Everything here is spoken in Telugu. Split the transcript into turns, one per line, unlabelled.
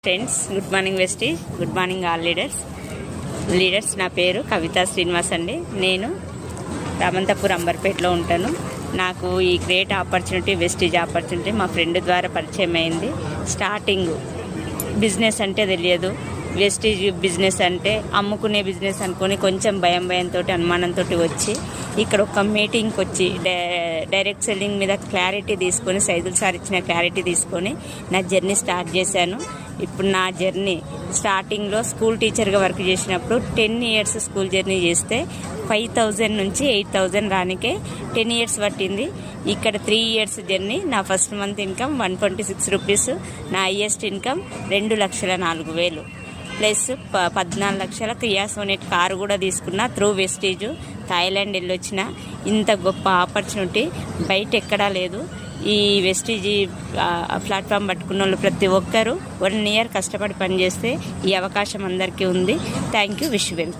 Friends, good morning Vestige, good morning all leaders. నా పేరు కవితా శ్రీనివాస్ అండి. నేను రామంతపూర్ అంబర్పేటలో ఉంటాను. నాకు ఈ గ్రేట్ ఆపర్చునిటీ, వెస్టీజ్ ఆపర్చునిటీ మా ఫ్రెండ్ ద్వారా పరిచయం అయింది. స్టార్టింగ్ బిజినెస్ అంటే తెలియదు, వెస్టీజ్ బిజినెస్ అంటే అమ్ముకునే బిజినెస్ అనుకొని కొంచెం భయంతో అనుమానంతో వచ్చి ఇక్కడ ఒక మీటింగ్కి వచ్చి డైరెక్ట్ సెల్లింగ్ మీద క్లారిటీ తీసుకొని, సైదుల్ సార్ ఇచ్చిన క్లారిటీ తీసుకొని నా జర్నీ స్టార్ట్ చేశాను. ఇప్పుడు నా జర్నీ స్టార్టింగ్లో స్కూల్ టీచర్గా వర్క్ చేసినప్పుడు 10 ఇయర్స్ స్కూల్ జర్నీ చేస్తే 5,000 నుంచి 8,000 రానికే 10 ఇయర్స్ పట్టింది. ఇక్కడ 3 ఇయర్స్ జర్నీ. నా ఫస్ట్ మంత్ ఇన్కమ్ 126 రూపీస్, నా హైయెస్ట్ ఇన్కమ్ 2,04,000 ప్లస్ 14 లక్షల కియా సోనెట్ కారు కూడా తీసుకున్నా త్రూ వెస్టీజ్. థాయిలాండ్ వెళ్ళొచ్చిన. ఇంత గొప్ప ఆపర్చునిటీ బయట ఎక్కడా లేదు. ఈ వెస్టీజ్ ప్లాట్ఫామ్ పట్టుకున్న వాళ్ళు ప్రతి ఒక్కరూ 1 ఇయర్ కష్టపడి పనిచేస్తే ఈ అవకాశం అందరికీ ఉంది. Thank you. Wish you well.